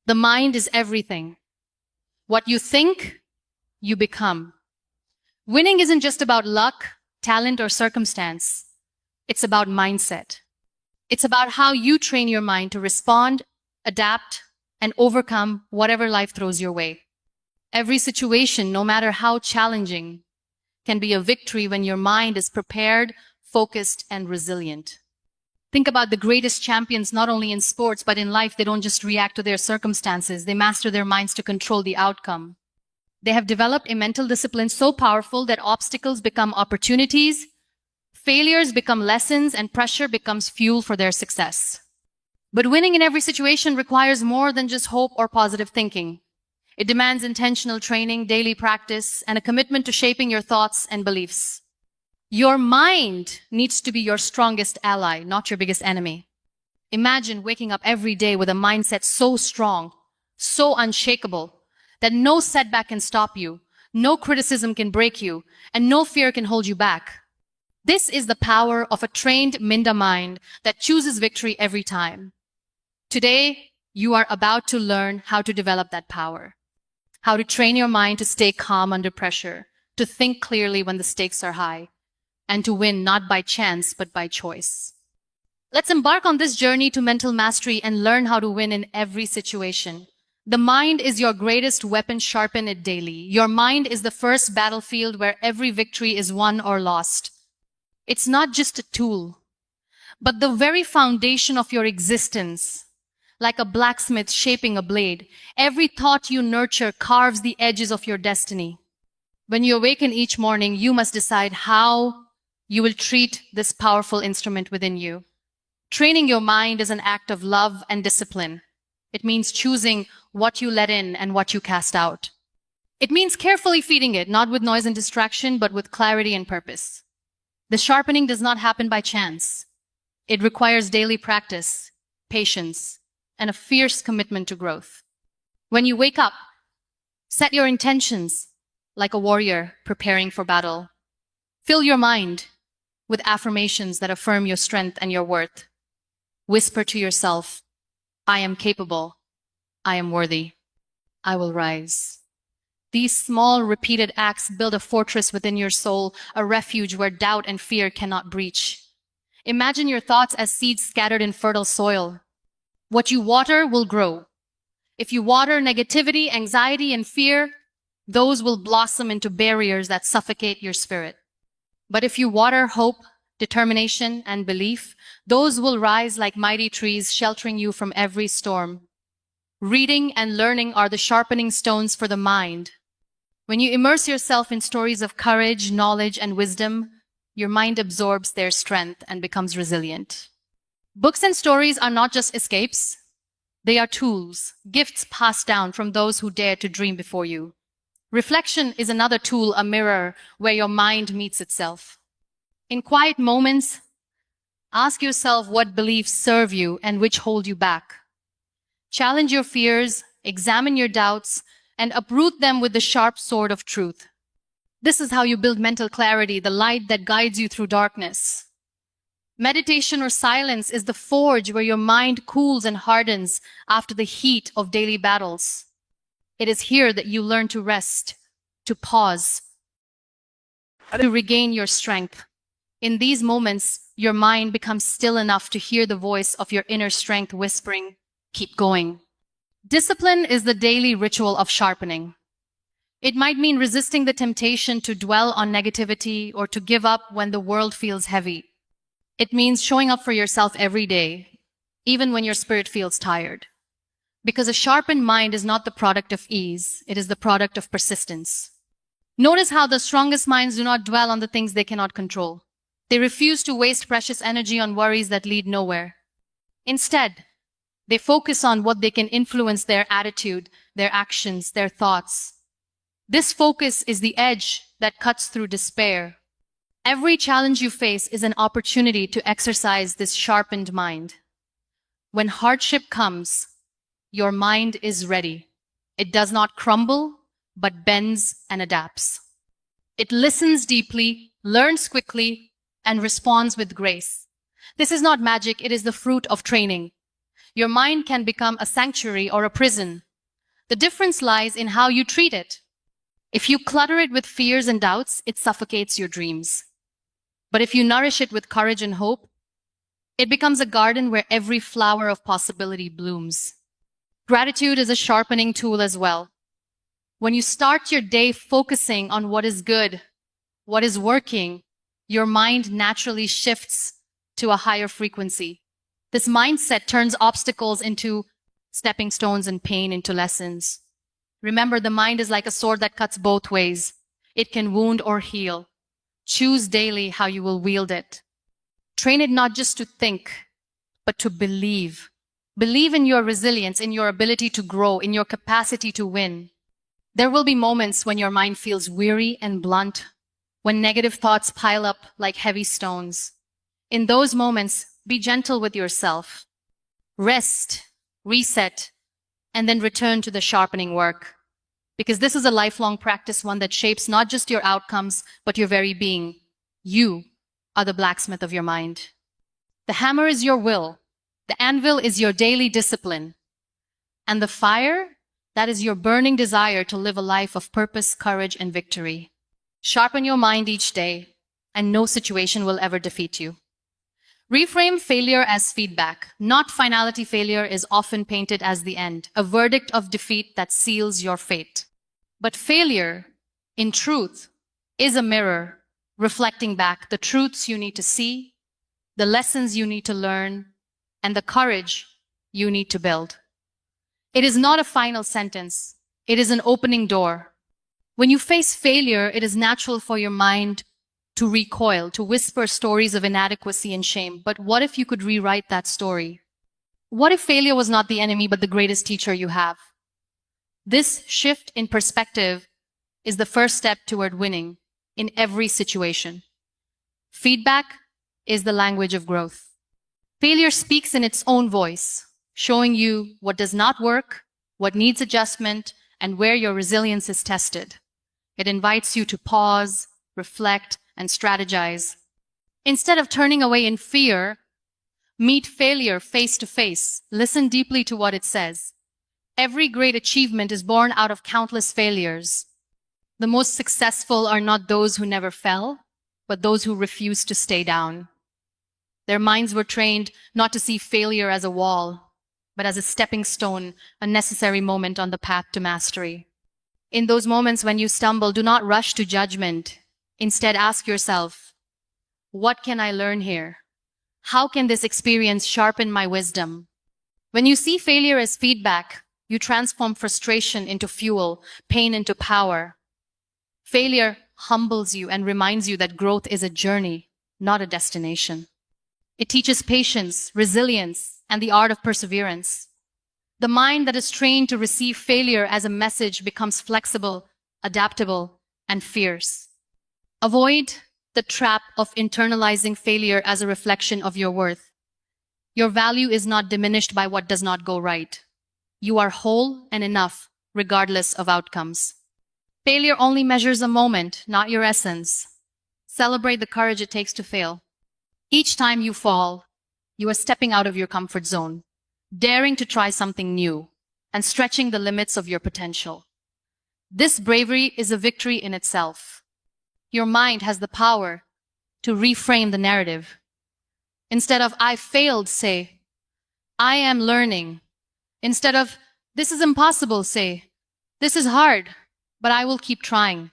The mind is everything. What you think, you become. Winning isn't just about luck, talent, or circumstance. It's about mindset. It's about how you train your mind to respond, adapt, and overcome whatever life throws your way. Every situation, no matter how challenging, can be a victory when your mind is prepared, focused, and resilient. Think about the greatest champions, not only in sports, but in life. They don't just react to their circumstances. They master their minds to control the outcome. They have developed a mental discipline so powerful that obstacles become opportunities, failures become lessons, and pressure becomes fuel for their success. But winning in every situation requires more than just hope or positive thinking. It demands intentional training, daily practice, and a commitment to shaping your thoughts and beliefs. Your mind needs to be your strongest ally, not your biggest enemy. Imagine waking up every day with a mindset so strong, so unshakable, that no setback can stop you, no criticism can break you, and no fear can hold you back. This is the power of a trained Minda mind that chooses victory every time. Today, you are about to learn how to develop that power, how to train your mind to stay calm under pressure, to think clearly when the stakes are high, and to win not by chance, but by choice. Let's embark on this journey to mental mastery and learn how to win in every situation. The mind is your greatest weapon. Sharpen it daily. Your mind is the first battlefield where every victory is won or lost. It's not just a tool, but the very foundation of your existence. Like a blacksmith shaping a blade, every thought you nurture carves the edges of your destiny. When you awaken each morning, you must decide how you will treat this powerful instrument within you. Training your mind is an act of love and discipline. It means choosing what you let in and what you cast out. It means carefully feeding it, not with noise and distraction, but with clarity and purpose. The sharpening does not happen by chance. It requires daily practice, patience, and a fierce commitment to growth. When you wake up, set your intentions like a warrior preparing for battle. Fill your mind with affirmations that affirm your strength and your worth. Whisper to yourself, I am capable. I am worthy. I will rise. These small, repeated acts build a fortress within your soul, a refuge where doubt and fear cannot breach. Imagine your thoughts as seeds scattered in fertile soil. What you water will grow. If you water negativity, anxiety, and fear, those will blossom into barriers that suffocate your spirit. But if you water hope, determination, and belief, those will rise like mighty trees, sheltering you from every storm. Reading and learning are the sharpening stones for the mind. When you immerse yourself in stories of courage, knowledge, and wisdom, your mind absorbs their strength and becomes resilient. Books and stories are not just escapes. They are tools, gifts passed down from those who dare to dream before you. Reflection is another tool, a mirror where your mind meets itself. In quiet moments, ask yourself what beliefs serve you and which hold you back. Challenge your fears, examine your doubts, and uproot them with the sharp sword of truth. This is how you build mental clarity, the light that guides you through darkness. Meditation or silence is the forge where your mind cools and hardens after the heat of daily battles. It is here that you learn to rest, to pause, to regain your strength. In these moments, your mind becomes still enough to hear the voice of your inner strength whispering, keep going. Discipline is the daily ritual of sharpening. It might mean resisting the temptation to dwell on negativity or to give up when the world feels heavy. It means showing up for yourself every day, even when your spirit feels tired. Because a sharpened mind is not the product of ease, it is the product of persistence. Notice how the strongest minds do not dwell on the things they cannot control. They refuse to waste precious energy on worries that lead nowhere. Instead, they focus on what they can influence: their attitude, their actions, their thoughts. This focus is the edge that cuts through despair. Every challenge you face is an opportunity to exercise this sharpened mind. When hardship comes, your mind is ready. It does not crumble, but bends and adapts. It listens deeply, learns quickly, and responds with grace. This is not magic, it is the fruit of training. Your mind can become a sanctuary or a prison. The difference lies in how you treat it. If you clutter it with fears and doubts, it suffocates your dreams. But if you nourish it with courage and hope, it becomes a garden where every flower of possibility blooms. Gratitude is a sharpening tool as well. When you start your day focusing on what is good, what is working, your mind naturally shifts to a higher frequency. This mindset turns obstacles into stepping stones and pain into lessons. Remember, the mind is like a sword that cuts both ways. It can wound or heal. Choose daily how you will wield it. Train it not just to think, but to believe. Believe in your resilience, in your ability to grow, in your capacity to win. There will be moments when your mind feels weary and blunt, when negative thoughts pile up like heavy stones. In those moments, be gentle with yourself. Rest, reset, and then return to the sharpening work. Because this is a lifelong practice, one that shapes not just your outcomes, but your very being. You are the blacksmith of your mind. The hammer is your will. The anvil is your daily discipline. And the fire, that is your burning desire to live a life of purpose, courage, and victory. Sharpen your mind each day, and no situation will ever defeat you. Reframe failure as feedback. Not finality. Failure is often painted as the end, a verdict of defeat that seals your fate. But failure, in truth, is a mirror reflecting back the truths you need to see, the lessons you need to learn, and the courage you need to build. It is not a final sentence. It is an opening door. When you face failure, it is natural for your mind to recoil, to whisper stories of inadequacy and shame. But what if you could rewrite that story? What if failure was not the enemy, but the greatest teacher you have? This shift in perspective is the first step toward winning in every situation. Feedback is the language of growth. Failure speaks in its own voice, showing you what does not work, what needs adjustment, and where your resilience is tested. It invites you to pause, reflect, and strategize. Instead of turning away in fear, meet failure face to face. Listen deeply to what it says. Every great achievement is born out of countless failures. The most successful are not those who never fell, but those who refused to stay down. Their minds were trained not to see failure as a wall, but as a stepping stone, a necessary moment on the path to mastery. In those moments when you stumble, do not rush to judgment. Instead, ask yourself, what can I learn here? How can this experience sharpen my wisdom? When you see failure as feedback, you transform frustration into fuel, pain into power. Failure humbles you and reminds you that growth is a journey, not a destination. It teaches patience, resilience, and the art of perseverance. The mind that is trained to receive failure as a message becomes flexible, adaptable, and fierce. Avoid the trap of internalizing failure as a reflection of your worth. Your value is not diminished by what does not go right. You are whole and enough, regardless of outcomes. Failure only measures a moment, not your essence. Celebrate the courage it takes to fail. Each time you fall, you are stepping out of your comfort zone, daring to try something new, and stretching the limits of your potential. This bravery is a victory in itself. Your mind has the power to reframe the narrative. Instead of, I failed, say, I am learning. Instead of, this is impossible, say, this is hard, but I will keep trying.